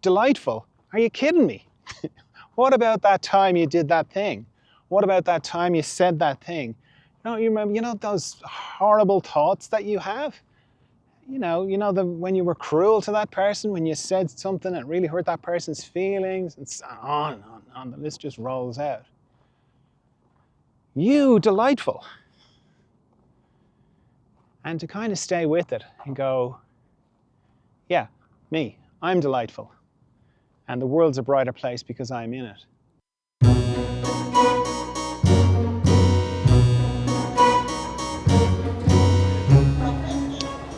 delightful. Are you kidding me? What about that time you did that thing? What about that time you said that thing? Don't you remember, those horrible thoughts that you have? When you were cruel to that person, when you said something that really hurt that person's feelings, and on and on and on, the list just rolls out. You, delightful. And to kind of stay with it and go, yeah, me, I'm delightful. And the world's a brighter place because I'm in it.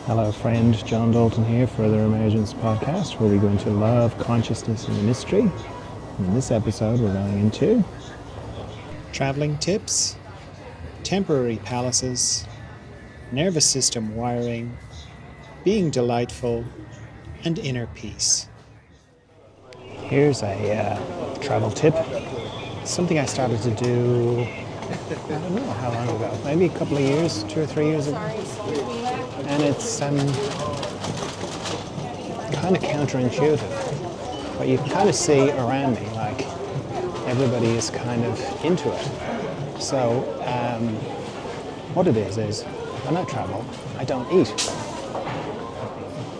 Hello friend, John Dalton here for the Emergence podcast, where we go into love, consciousness and mystery. And in this episode we're going into traveling tips, temporary palaces, nervous system wiring, being delightful, and inner peace. Here's a travel tip. Something I started to do, I don't know how long ago, maybe a couple of years, 2 or 3 years ago. And it's kind of counterintuitive. But you can kind of see around me, like, everybody is kind of into it. So what it is when I travel, I don't eat.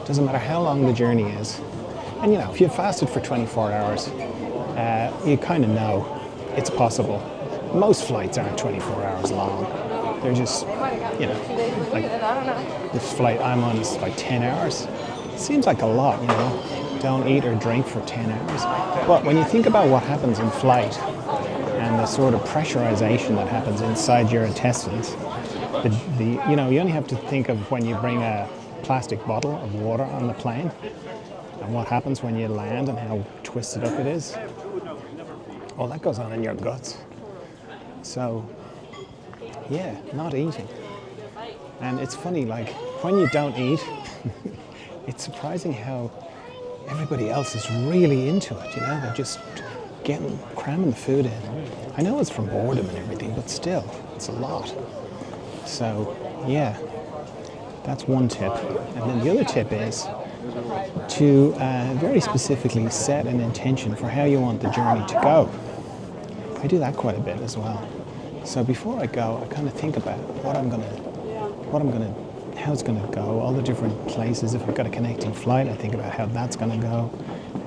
Doesn't matter how long the journey is. And if you've fasted for 24 hours, you kind of know it's possible. Most flights aren't 24 hours long. They're just, like this flight I'm on is like 10 hours. Seems like a lot, Don't eat or drink for 10 hours. But when you think about what happens in flight and the sort of pressurization that happens inside your intestines, you only have to think of when you bring a plastic bottle of water on the plane and what happens when you land and how twisted up it is. All that goes on in your guts. So, yeah, not eating. And it's funny, like, when you don't eat, it's surprising how everybody else is really into it, They're just cramming the food in. I know it's from boredom and everything, but still, it's a lot. So, yeah, that's one tip. And then the other tip is to very specifically set an intention for how you want the journey to go. I do that quite a bit as well. So before I go, I kind of think about how it's gonna go, all the different places. If I've got a connecting flight, I think about how that's gonna go,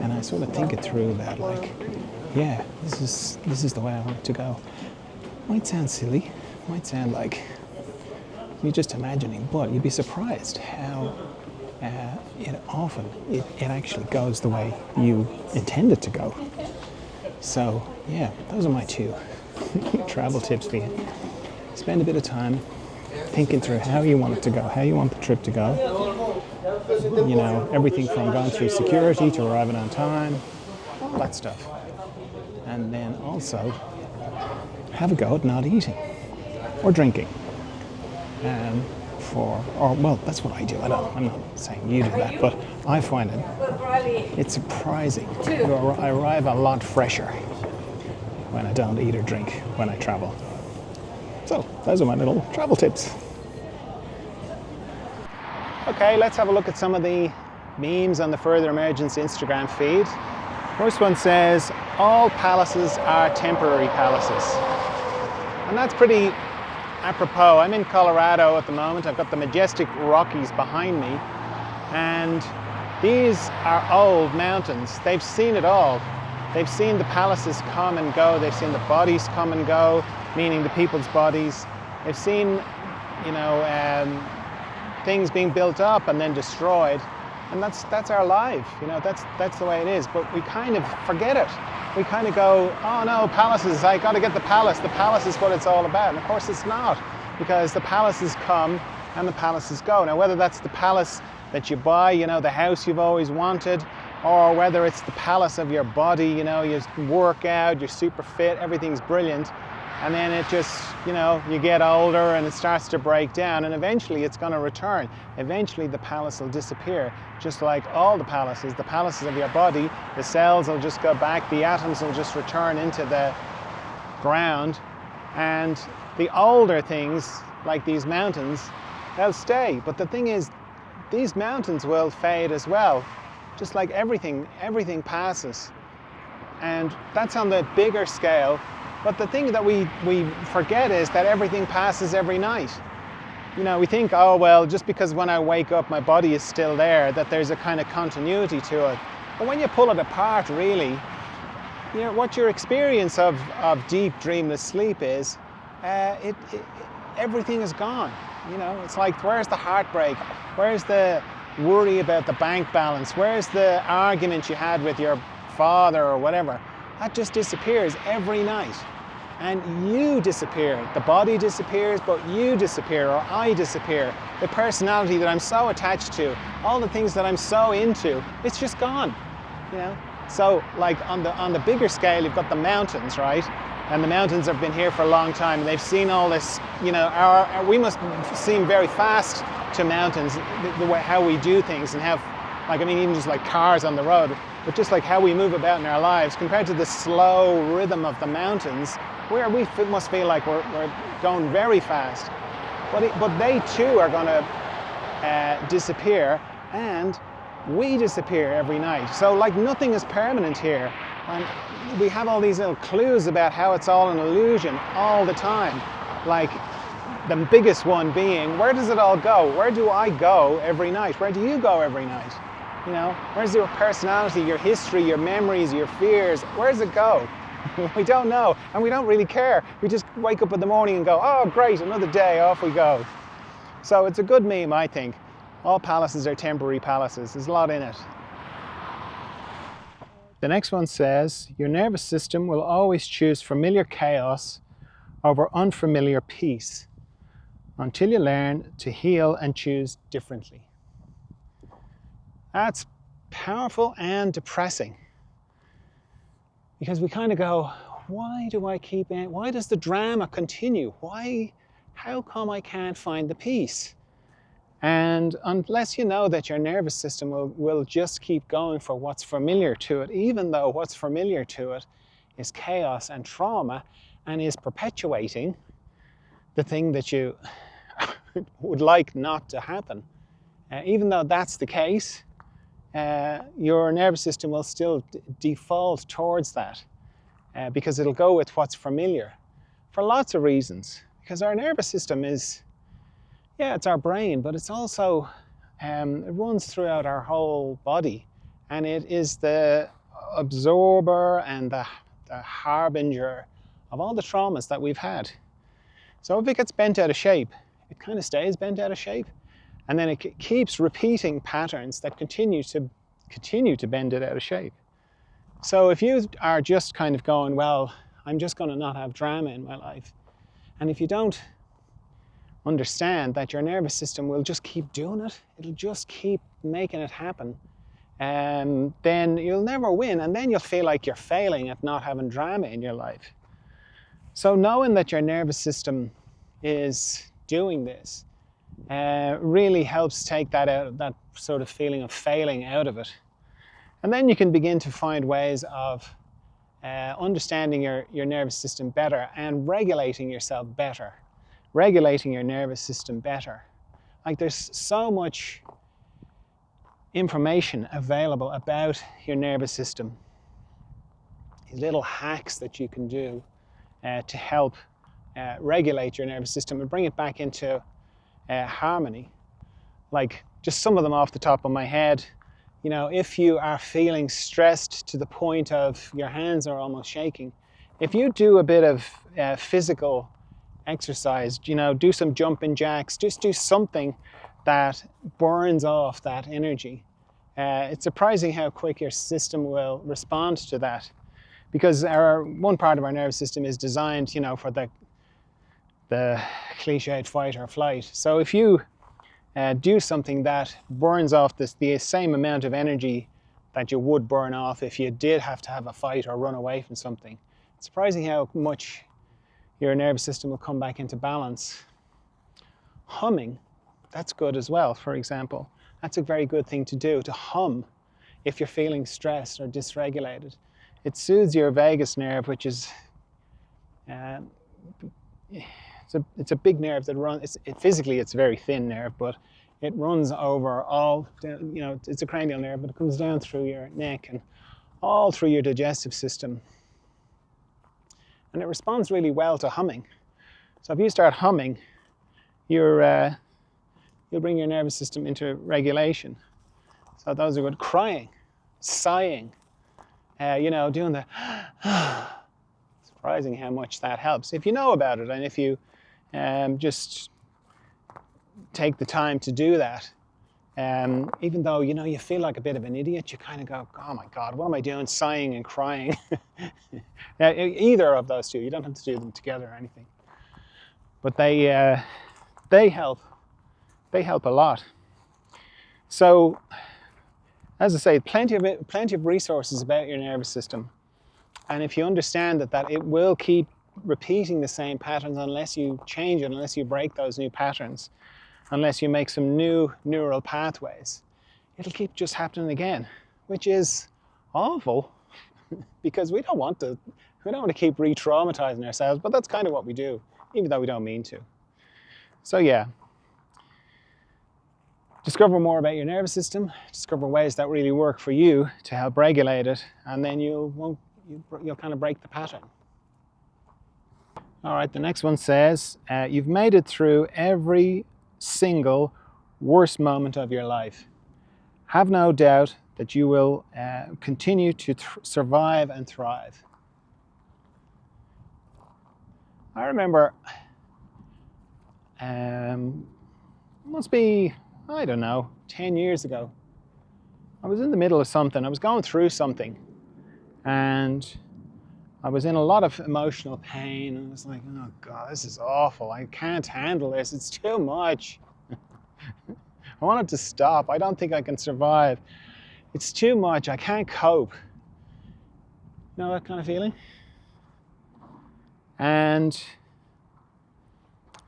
and I sort of think it through about, like, yeah, this is the way I want it to go. Might sound silly, might sound like you're just imagining, but you'd be surprised how it actually goes the way you intend it to go. So yeah, those are my 2 travel tips for you. Spend a bit of time thinking through how you want it to go, how you want the trip to go. Everything from going through security to arriving on time, all that stuff. And then also have a go at not eating or drinking. That's what I do. I'm not saying you do that, but I find it's surprising. I arrive a lot fresher when I don't eat or drink when I travel. So those are my little travel tips. Okay, let's have a look at some of the memes on the Further Emergence Instagram feed. First one says, all palaces are temporary palaces. And that's pretty apropos. I'm in Colorado at the moment. I've got the majestic Rockies behind me, and these are old mountains. They've seen it all. They've seen the palaces come and go. They've seen the bodies come and go, meaning the people's bodies. They've seen, things being built up and then destroyed, and that's our life. That's the way it is. But we kind of forget it. We kind of go, oh no, palaces, I got to get the palace. The palace is what it's all about. And of course it's not, because the palaces come and the palaces go. Now, whether that's the palace that you buy, the house you've always wanted, or whether it's the palace of your body, you work out, you're super fit, everything's brilliant, and then it just, you get older and it starts to break down, and eventually it's going to return. Eventually the palace will disappear, just like all the palaces of your body. The cells will just go back, the atoms will just return into the ground, and the older things, like these mountains, they'll stay. But the thing is, these mountains will fade as well. just like everything passes. And that's on the bigger scale. But the thing that we forget is that everything passes every night. You know, we think, oh, well, just because when I wake up my body is still there, that there's a kind of continuity to it. But when you pull it apart, really, you know, what your experience of deep dreamless sleep is, everything is gone. You know, it's like, where's the heartbreak? Where's the worry about the bank balance? Where's the argument you had with your father or whatever? That just disappears every night. And you disappear. The body disappears, but you disappear, or I disappear. The personality that I'm so attached to, all the things that I'm so into, it's just gone, you know? So like on the bigger scale, you've got the mountains, right? And the mountains have been here for a long time, and they've seen all this, you know, we must seem very fast to mountains, the way how we do things, and have, like, I mean, even just like cars on the road, but just like how we move about in our lives compared to the slow rhythm of the mountains, where we must feel like we're going very fast. But they too are going to disappear, and we disappear every night. So like nothing is permanent here. And we have all these little clues about how it's all an illusion all the time. Like the biggest one being, where does it all go? Where do I go every night? Where do you go every night? You know, where's your personality, your history, your memories, your fears? Where does it go? We don't know, and we don't really care. We just wake up in the morning and go, oh great, another day, off we go. So it's a good meme, I think. All palaces are temporary palaces. There's a lot in it. The next one says, your nervous system will always choose familiar chaos over unfamiliar peace until you learn to heal and choose differently. That's powerful and depressing. Because we kind of go, why does the drama continue? How come I can't find the peace? And unless you know that your nervous system will just keep going for what's familiar to it, even though what's familiar to it is chaos and trauma and is perpetuating the thing that you would like not to happen. Even though that's the case, your nervous system will still default towards that because it'll go with what's familiar for lots of reasons. Because our nervous system is, yeah, it's our brain, but it's also, it runs throughout our whole body, and it is the absorber and the harbinger of all the traumas that we've had. So if it gets bent out of shape, it kind of stays bent out of shape. And then it keeps repeating patterns that continue to bend it out of shape. So if you are just kind of going, well, I'm just going to not have drama in my life, and if you don't understand that your nervous system will just keep doing it, it'll just keep making it happen, then you'll never win, and then you'll feel like you're failing at not having drama in your life. So knowing that your nervous system is doing this really helps take that out, that sort of feeling of failing out of it. And then you can begin to find ways of understanding your nervous system better and regulating yourself better, regulating your nervous system better. Like there's so much information available about your nervous system, these little hacks that you can do to help regulate your nervous system and bring it back into harmony. Like just some of them off the top of my head. You know, if you are feeling stressed to the point of your hands are almost shaking, if you do a bit of physical exercise, you know, do some jumping jacks, just do something that burns off that energy. It's surprising how quick your system will respond to that, because one part of our nervous system is designed, you know, for the cliched fight or flight. So if you do something that burns off the same amount of energy that you would burn off if you did have to have a fight or run away from something, it's surprising how much your nervous system will come back into balance. Humming, that's good as well, for example. That's a very good thing to do, to hum if you're feeling stressed or dysregulated. It soothes your vagus nerve, which is it's a big nerve that runs. Physically it's a very thin nerve, but It runs over all, it's a cranial nerve, but it comes down through your neck and all through your digestive system. And it responds really well to humming. So if you start humming, you'll bring your nervous system into regulation. So those are good. Crying, sighing, doing the surprising how much that helps. If you know about it and if you just take the time to do that, even though, you feel like a bit of an idiot, you kind of go, oh my God, what am I doing? Sighing and crying. Either of those two. You don't have to do them together or anything. But they help. They help a lot. So, as I say, plenty of resources about your nervous system. And if you understand that it will keep repeating the same patterns unless you change it, unless you break those new patterns, unless you make some new neural pathways, it'll keep just happening again, which is awful because we don't want to keep re-traumatizing ourselves, but that's kind of what we do, even though we don't mean to. So yeah, discover more about your nervous system, discover ways that really work for you to help regulate it, and then you'll kind of break the pattern. All right, the next one says, you've made it through every single worst moment of your life. Have no doubt that you will continue to survive and thrive. I remember, must be, I don't know, 10 years ago. I was in the middle of something. I was going through something. And I was in a lot of emotional pain. And I was like, oh God, this is awful. I can't handle this. It's too much. I want it to stop. I don't think I can survive. It's too much. I can't cope. You know that kind of feeling? And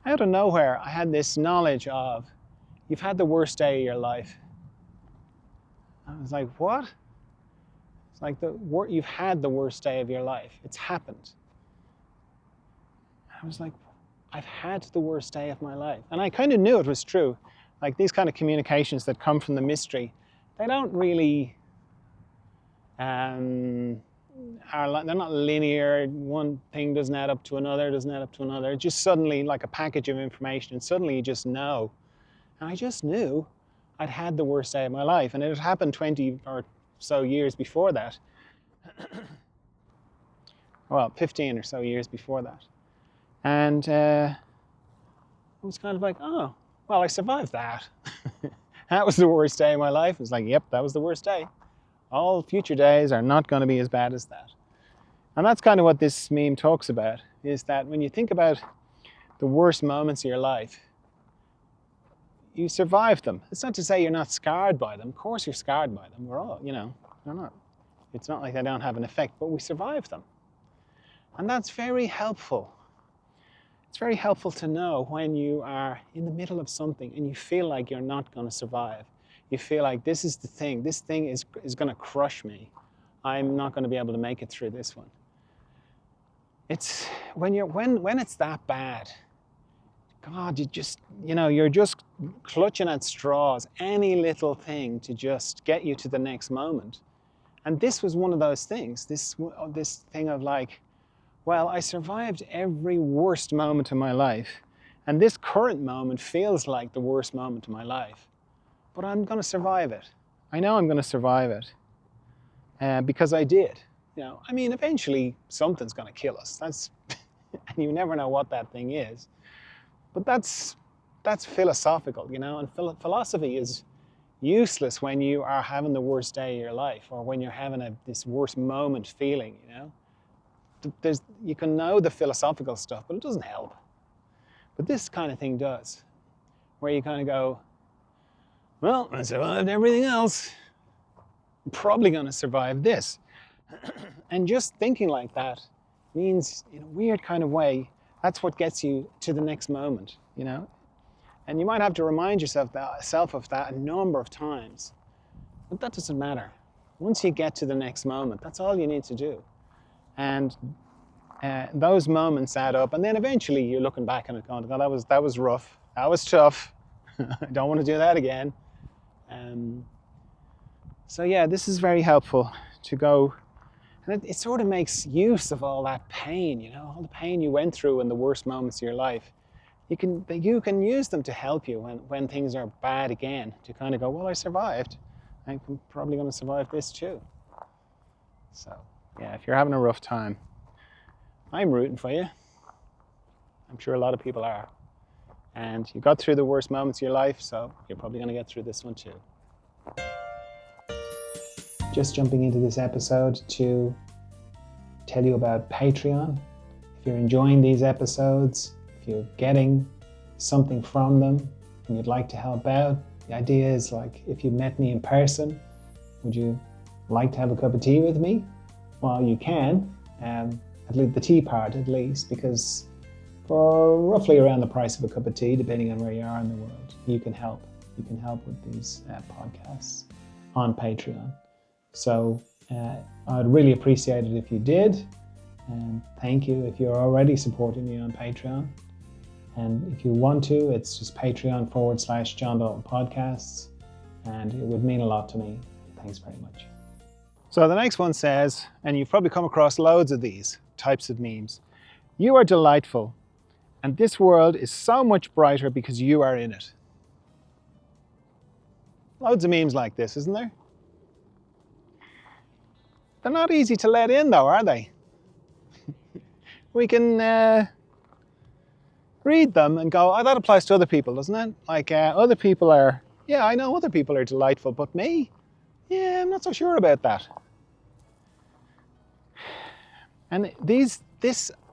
out of nowhere, I had this knowledge of, you've had the worst day of your life. I was like, what? It's like you've had the worst day of your life. It's happened. I was like, I've had the worst day of my life. And I kind of knew it was true. Like these kind of communications that come from the mystery, they don't really, they're not linear. One thing doesn't add up to another, doesn't add up to another. It's just suddenly like a package of information, and suddenly you just know. And I just knew I'd had the worst day of my life. And it had happened 20 or so years before that. Well, 15 or so years before that. And I was kind of like, oh, well, I survived that. That was the worst day of my life. It was like, yep, that was the worst day. All future days are not going to be as bad as that. And that's kind of what this meme talks about, is that when you think about the worst moments of your life, you survive them. It's not to say you're not scarred by them. Of course you're scarred by them. We're all, they're not. It's not like they don't have an effect, but we survive them. And that's very helpful. It's very helpful to know when you are in the middle of something and you feel like you're not going to survive. You feel like this is the thing. This thing is going to crush me. I'm not going to be able to make it through this one. It's when it's that bad. God, you're just clutching at straws, any little thing to just get you to the next moment. And this was one of those things, this thing of like, well, I survived every worst moment of my life, and this current moment feels like the worst moment of my life, but I'm going to survive it. I know I'm going to survive it, because I did. Eventually something's going to kill us. And you never know what that thing is. But that's philosophical, and philosophy is useless when you are having the worst day of your life, or when you're having this worst moment feeling, You can know the philosophical stuff, but it doesn't help. But this kind of thing does, where you kind of go, well, I survived everything else. I'm probably going to survive this. And just thinking like that means, in a weird kind of way, that's what gets you to the next moment, And you might have to remind yourself of that a number of times. But that doesn't matter. Once you get to the next moment, that's all you need to do. And those moments add up. And then eventually you're looking back and going, oh, that was rough. That was tough. I don't want to do that again. So yeah, this is very helpful to go, and it sort of makes use of all that pain, you know, all the pain you went through in the worst moments of your life. You can use them to help you when things are bad again, to kind of go, well, I survived. I'm probably going to survive this too. So yeah, if you're having a rough time, I'm rooting for you. I'm sure a lot of people are. And you got through the worst moments of your life, so you're probably going to get through this one too. Just jumping into this episode to tell you about Patreon. If you're enjoying these episodes, if you're getting something from them and you'd like to help out, the idea is, like, if you met me in person, would you like to have a cup of tea with me? Well, you can, at least the tea part at least, because for roughly around the price of a cup of tea, depending on where you are in the world, you can help. You can help with these podcasts on Patreon. So I'd really appreciate it if you did. And thank you if you're already supporting me on Patreon. And if you want to, it's just Patreon.com/John Dalton Podcasts. And it would mean a lot to me. Thanks very much. So the next one says, and you've probably come across loads of these types of memes, "You are delightful, and this world is so much brighter because you are in it." Loads of memes like this, isn't there? They're not easy to let in though, are they? We can read them and go, oh, that applies to other people, doesn't it? Like other people are, yeah, I know other people are delightful, but me? Yeah, I'm not so sure about that. And this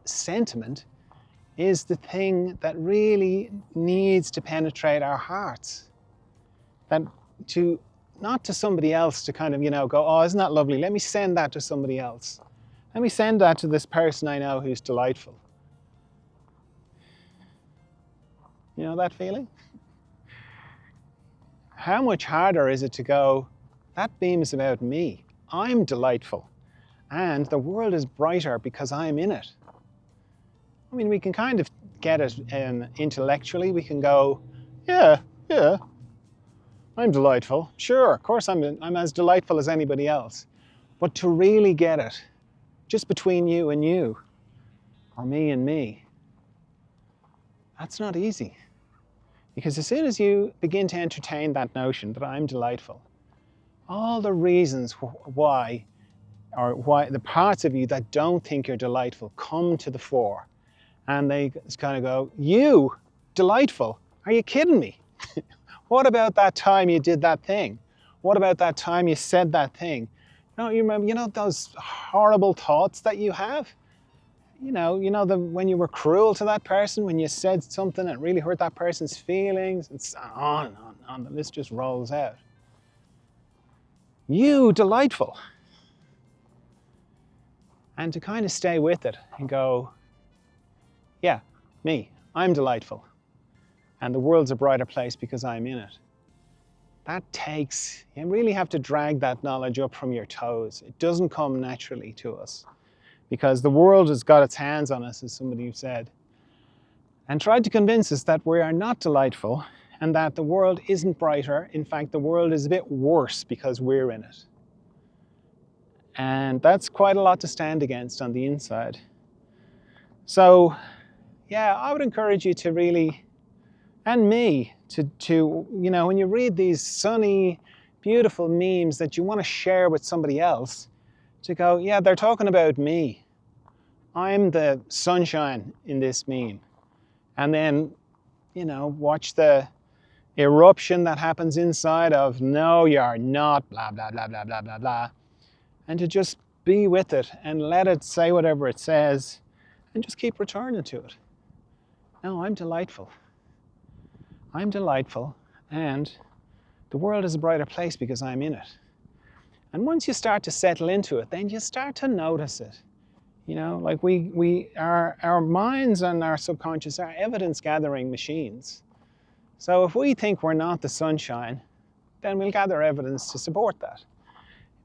sentiment is the thing that really needs to penetrate our hearts. That not to somebody else to kind of, go, oh, isn't that lovely? Let me send that to somebody else. Let me send that to this person I know who's delightful. You know that feeling? How much harder is it to go, that beam is about me. I'm delightful. And the world is brighter because I'm in it. I mean, we can kind of get it intellectually. We can go, yeah, I'm delightful. Sure, of course I'm as delightful as anybody else. But to really get it, just between you and you, or me and me, that's not easy. Because as soon as you begin to entertain that notion that I'm delightful, all the reasons why the parts of you that don't think you're delightful come to the fore. And they just kind of go, you, delightful? Are you kidding me? What about that time you did that thing? What about that time you said that thing? No, you remember, those horrible thoughts that you have? When you were cruel to that person, when you said something that really hurt that person's feelings, and on and on and on, the list just rolls out. You, delightful. And to kind of stay with it and go, yeah, me, I'm delightful. And the world's a brighter place because I'm in it. You really have to drag that knowledge up from your toes. It doesn't come naturally to us because the world has got its hands on us, as somebody said, and tried to convince us that we are not delightful and that the world isn't brighter. In fact, the world is a bit worse because we're in it. And that's quite a lot to stand against on the inside. So, yeah, I would encourage you to really, and me, to when you read these sunny, beautiful memes that you want to share with somebody else, to go, yeah, they're talking about me. I'm the sunshine in this meme. And then, watch the eruption that happens inside of, no, you're not, blah, blah, blah, blah, blah, blah, blah. And to just be with it and let it say whatever it says and just keep returning to it. No, I'm delightful. I'm delightful, and the world is a brighter place because I'm in it. And once you start to settle into it, then you start to notice it. Like our minds and our subconscious are evidence gathering machines. So if we think we're not the sunshine, then we'll gather evidence to support that.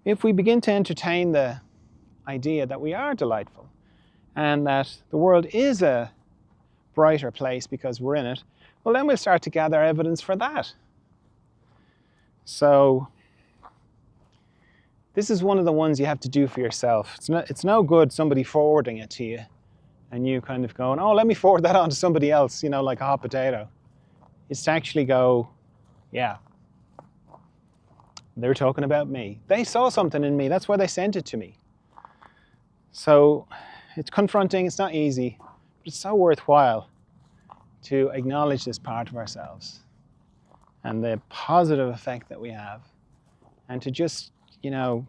If we begin to entertain the idea that we are delightful and that the world is a brighter place because we're in it, Well, then we'll start to gather evidence for that. So this is one of the ones you have to do for yourself. It's no good somebody forwarding it to you and you kind of going, oh, let me forward that on to somebody else, like a hot potato. It's to actually go, yeah, they're talking about me. They saw something in me. That's why they sent it to me. So it's confronting. It's not easy, but it's so worthwhile to acknowledge this part of ourselves and the positive effect that we have, and to just, do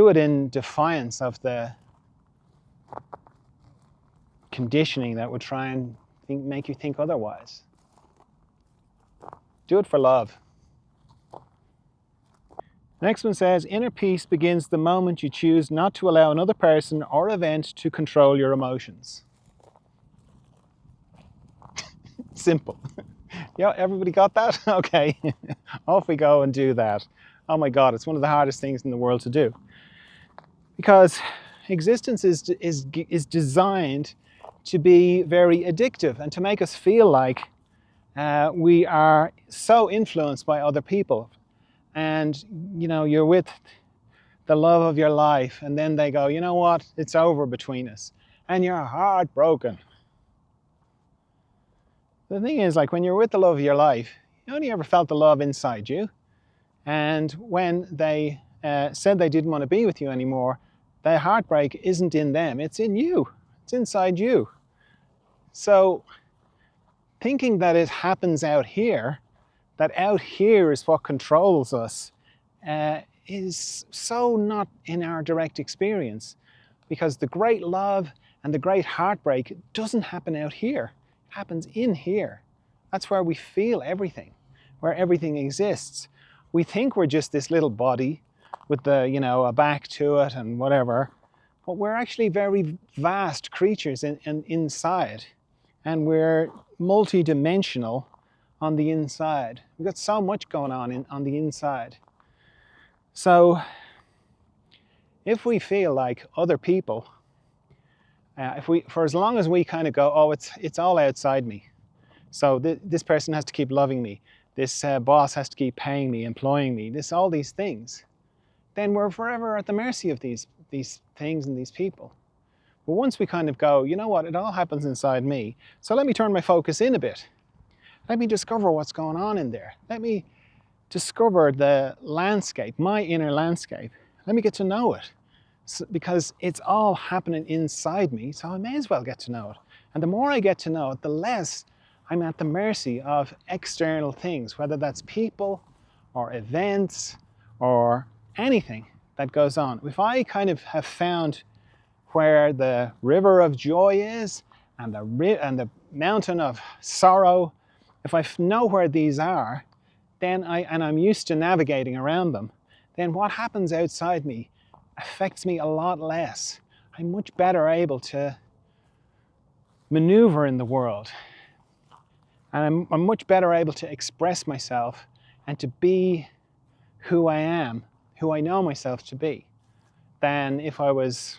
it in defiance of the conditioning that would try and make you think otherwise. Do it for love. Next one says, inner peace begins the moment you choose not to allow another person or event to control your emotions. Simple. Yeah, everybody got that? Okay. Off we go and do that. Oh my God, it's one of the hardest things in the world to do. Because existence is designed to be very addictive and to make us feel like we are so influenced by other people. And, you're with the love of your life, and then they go, you know what, it's over between us. And you're heartbroken. The thing is, like, when you're with the love of your life, you only ever felt the love inside you. And when they said they didn't want to be with you anymore, the heartbreak isn't in them, it's in you. It's inside you. So thinking that it happens out here, that out here is what controls us, is so not in our direct experience, because the great love and the great heartbreak doesn't happen out here. It happens in here. That's where we feel everything, where everything exists. We think we're just this little body with a back to it and whatever, but we're actually very vast creatures inside, and we're multi-dimensional on the inside. We've got so much going on the inside. So if we feel like other people, for as long as we kind of go, oh, it's all outside me. So this person has to keep loving me. This boss has to keep paying me, employing me. All these things. Then we're forever at the mercy of these things and these people. But once we kind of go, you know what, it all happens inside me. So let me turn my focus in a bit. Let me discover what's going on in there. Let me discover the landscape, my inner landscape. Let me get to know it. Because it's all happening inside me, so I may as well get to know it. And the more I get to know it, the less I'm at the mercy of external things, whether that's people or events or anything that goes on. If I kind of have found where the river of joy is and the mountain of sorrow, if I know where these are, then I'm used to navigating around them, then what happens outside me affects me a lot less. I'm much better able to maneuver in the world. And I'm much better able to express myself and to be who I am, who I know myself to be, than if I was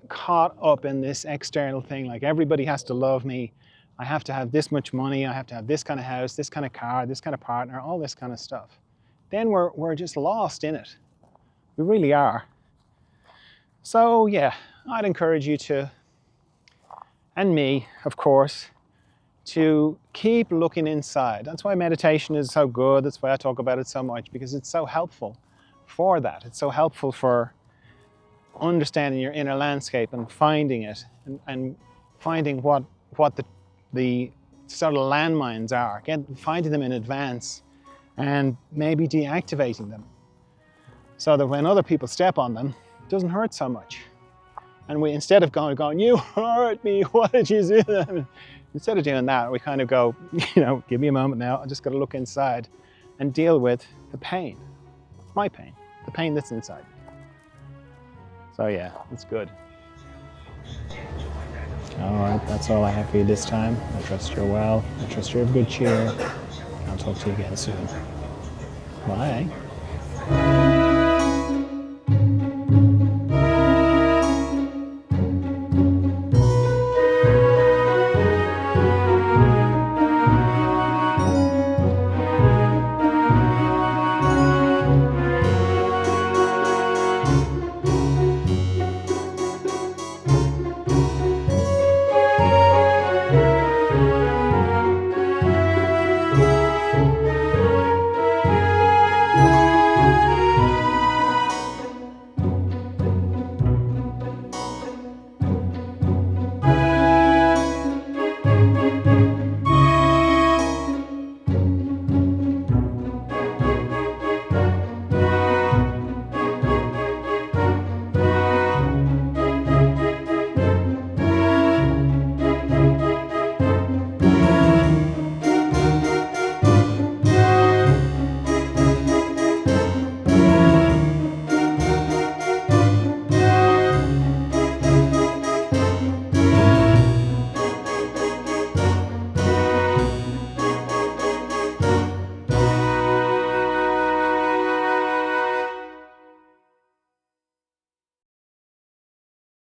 caught up in this external thing, like everybody has to love me, I have to have this much money, I have to have this kind of house, this kind of car, this kind of partner, all this kind of stuff. Then we're just lost in it. We really are. So yeah, I'd encourage you to, and me, of course, to keep looking inside. That's why meditation is so good. That's why I talk about it so much, because it's so helpful for that. It's so helpful for understanding your inner landscape and finding it, and finding what the sort of landmines are, finding them in advance and maybe deactivating them so that when other people step on them, it doesn't hurt so much. And we, instead of going, you hurt me, what did you do? Instead of doing that, we kind of go, give me a moment now, I just got to look inside and deal with the pain, my pain, the pain that's inside. So yeah, it's good. All right, that's all I have for you this time. I trust you're well. I trust you're of good cheer. I'll talk to you again soon. Bye.